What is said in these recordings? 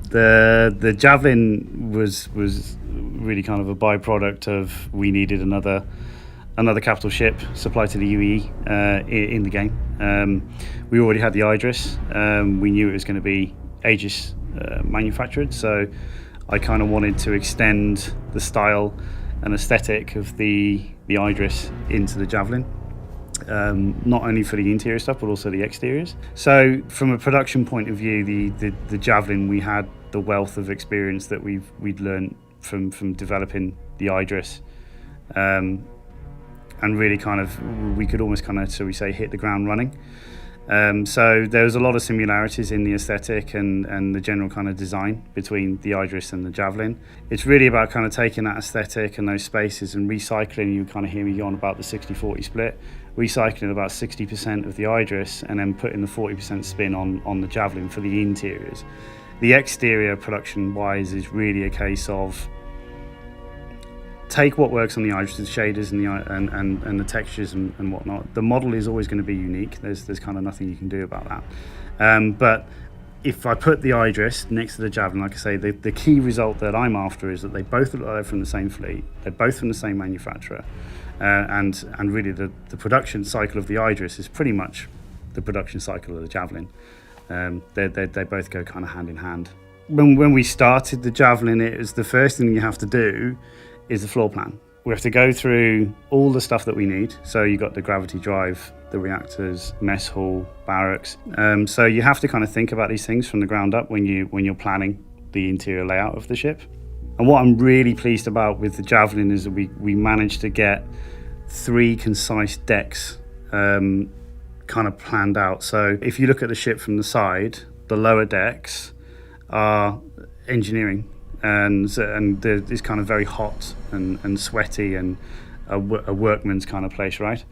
The Javelin was really kind of a byproduct of we needed another capital ship supplied to the UEE in the game. We already had the Idris. We knew it was going to be Aegis manufactured, so I kind of wanted to extend the style and aesthetic of the Idris into the Javelin. Not only for the interior stuff but also the exteriors. So from a production point of view, the Javelin, we had the wealth of experience that we'd learned from developing the Idris, and really kind of we could almost kind of, so we say, hit the ground running. So there was a lot of similarities in the aesthetic and the general kind of design between the Idris and the Javelin. It's really about kind of taking that aesthetic and those spaces and recycling. You kind of hear me on about the 60-40 split, recycling about 60% of the Idris and then putting the 40% spin on the Javelin for the interiors. The exterior production wise is really a case of take what works on the Idris, the shaders and the textures and whatnot. The model is always going to be unique. There's kind of nothing you can do about that. But if I put the Idris next to the Javelin, like I say, the key result that I'm after is that they both look like they're from the same fleet. They're both from the same manufacturer, and really the production cycle of the Idris is pretty much the production cycle of the Javelin. They both go kind of hand in hand. When we started the Javelin, it was the first thing you have to do is the floor plan. We have to go through all the stuff that we need. So you got the gravity drive, the reactors, mess hall, barracks. So you have to kind of think about these things from the ground up when you're planning the interior layout of the ship. And what I'm really pleased about with the Javelin is that we managed to get 3 concise decks kind of planned out. So if you look at the ship from the side, the lower decks are engineering, and it's kind of very hot and sweaty and a workman's kind of place, right?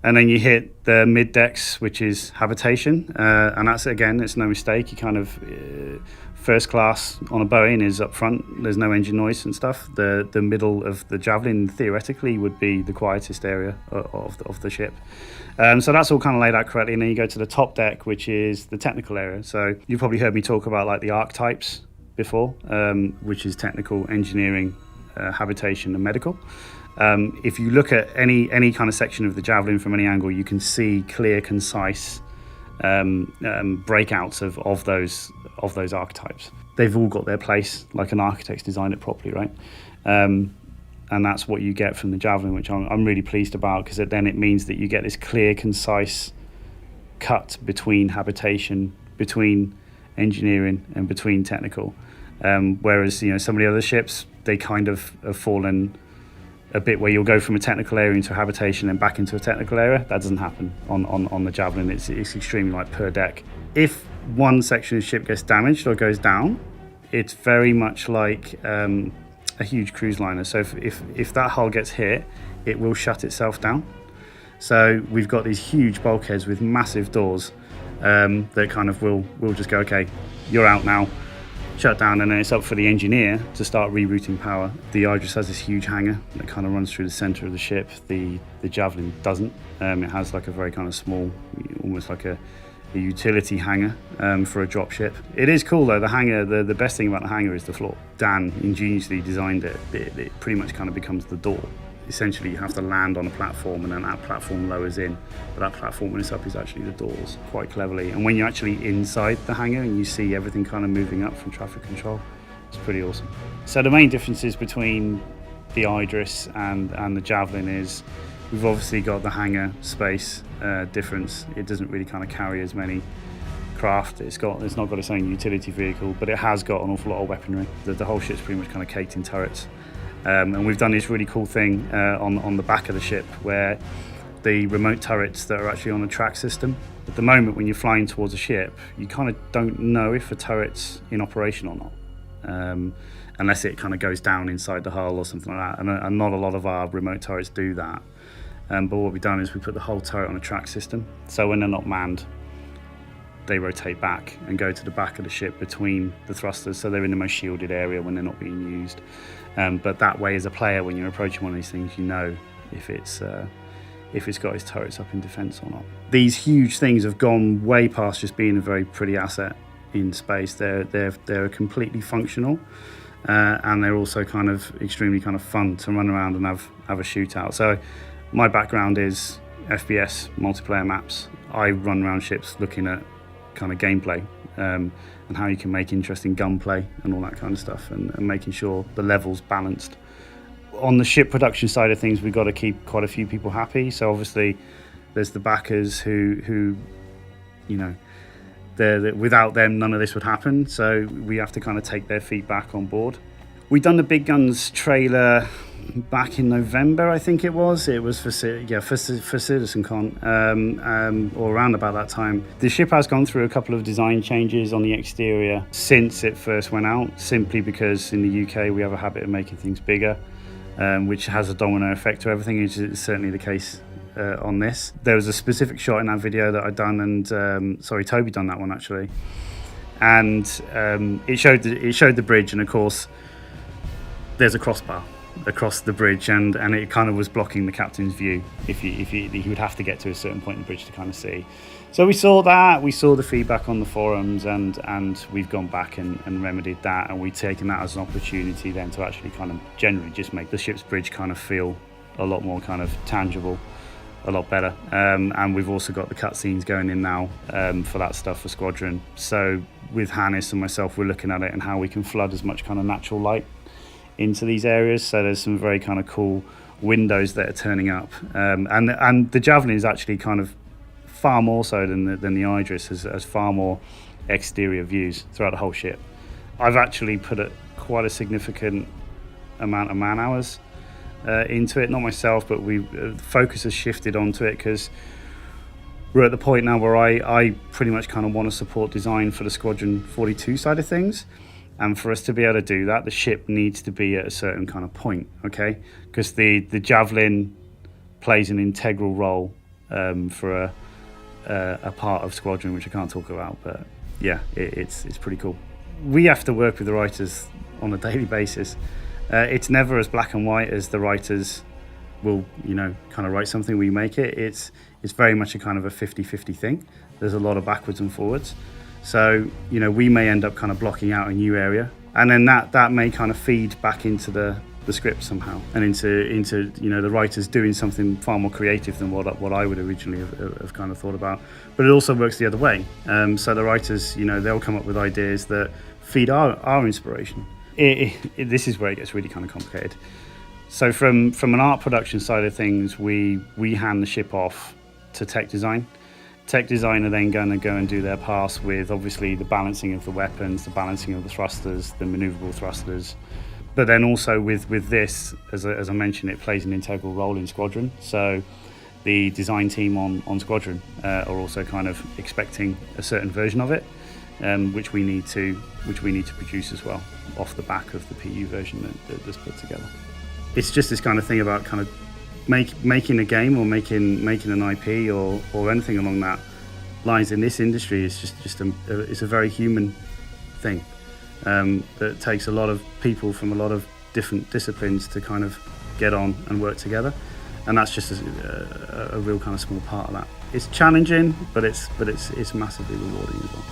And then you hit the mid decks, which is habitation, and that's, again, it's no mistake. You kind of first class on a Boeing is up front. There's no engine noise and stuff. The middle of the Javelin theoretically would be the quietest area of the ship. So that's all kind of laid out correctly. And then you go to the top deck, which is the technical area. So you've probably heard me talk about like the archetypes before, which is technical, engineering, habitation and medical. If you look at any kind of section of the Javelin from any angle, you can see clear, concise breakouts of those archetypes. They've all got their place, like an architect's designed it properly, right? And that's what you get from the Javelin, which I'm really pleased about, because then it means that you get this clear, concise cut between habitation, between engineering and between technical. Whereas some of the other ships, they kind of have fallen a bit where you'll go from a technical area into a habitation and back into a technical area. That doesn't happen on the Javelin. It's extremely like per deck. If one section of the ship gets damaged or goes down, it's very much like a huge cruise liner. So if that hull gets hit, it will shut itself down. So we've got these huge bulkheads with massive doors that kind of will just go, okay, you're out now, shut down, and then it's up for the engineer to start rerouting power. The Idris has this huge hangar that kind of runs through the center of the ship. The Javelin doesn't. It has like a very kind of small, almost like a utility hangar for a drop ship. It is cool though, the hangar, the best thing about the hangar is the floor. Dan ingeniously designed it. It pretty much kind of becomes the door. Essentially you have to land on a platform and then that platform lowers in, but that platform when it's up is actually the doors, quite cleverly. And when you're actually inside the hangar and you see everything kind of moving up from traffic control, it's pretty awesome. So the main differences between the Idris and the Javelin is we've obviously got the hangar space difference. It doesn't really kind of carry as many craft. It's not got its own utility vehicle, but it has got an awful lot of weaponry. The whole ship's pretty much kind of caked in turrets. And we've done this really cool thing on the back of the ship where the remote turrets that are actually on a track system. At the moment when you're flying towards a ship, you kind of don't know if a turret's in operation or not, unless it kind of goes down inside the hull or something like that. And not a lot of our remote turrets do that. But what we've done is we put the whole turret on a track system. So when they're not manned, they rotate back and go to the back of the ship between the thrusters, so they're in the most shielded area when they're not being used. But that way, as a player, when you're approaching one of these things, you know if it's got its turrets up in defence or not. These huge things have gone way past just being a very pretty asset. in space. They're completely functional, and they're also kind of extremely kind of fun to run around and have a shootout. So my background is FPS multiplayer maps. I run around ships looking at kind of gameplay, and how you can make interesting gunplay and all that kind of stuff, and making sure the level's balanced. On the ship production side of things, we've got to keep quite a few people happy. So obviously there's the backers who you know, without them none of this would happen, so we have to kind of take their feedback on board. We done the Big Guns trailer back in November, I think it was for CitizenCon, or around about that time. The ship has gone through a couple of design changes on the exterior since it first went out, simply because in the UK we have a habit of making things bigger, which has a domino effect to everything, which is certainly the case on this. There was a specific shot in that video that I'd done, and Toby done that one actually, and it showed the bridge, and of course there's a crossbar across the bridge, and it kind of was blocking the captain's view if he would have to get to a certain point in the bridge to kind of see. So we saw that, we saw the feedback on the forums, and we've gone back and remedied that, and we've taken that as an opportunity then to actually kind of generally just make the ship's bridge kind of feel a lot more kind of tangible, a lot better. And we've also got the cutscenes going in now for that stuff for Squadron. So with Hannes and myself, we're looking at it and how we can flood as much kind of natural light into these areas. So there's some very kind of cool windows that are turning up, and the Javelin is actually kind of far more so than the Idris has far more exterior views throughout the whole ship. I've actually put quite a significant amount of man hours into it, not myself, but focus has shifted onto it, because we're at the point now where I pretty much kind of want to support design for the Squadron 42 side of things. And for us to be able to do that, the ship needs to be at a certain kind of point, okay? Because the Javelin plays an integral role for a part of Squadron, which I can't talk about, but yeah, it's pretty cool. We have to work with the writers on a daily basis. It's never as black and white as the writers will, kind of write something, we make it. It's very much a kind of a 50-50 thing. There's a lot of backwards and forwards. So, we may end up kind of blocking out a new area, and then that may kind of feed back into the script somehow, and into the writers doing something far more creative than what I would originally have kind of thought about. But it also works the other way. So the writers, they'll come up with ideas that feed our inspiration. This is where it gets really kind of complicated. So from an art production side of things, we hand the ship off to tech design. Tech design are then going to go and do their pass with obviously the balancing of the weapons, the balancing of the thrusters, the maneuverable thrusters. But then also with this, as I mentioned, it plays an integral role in Squadron. So the design team on Squadron are also kind of expecting a certain version of it, which we need to produce as well, off the back of the PU version that's put together. It's just this kind of thing about kind of making a game or making an IP or anything along that lines in this industry is it's a very human thing that takes a lot of people from a lot of different disciplines to kind of get on and work together, and that's just a real kind of small part of that. It's challenging, but it's massively rewarding as well.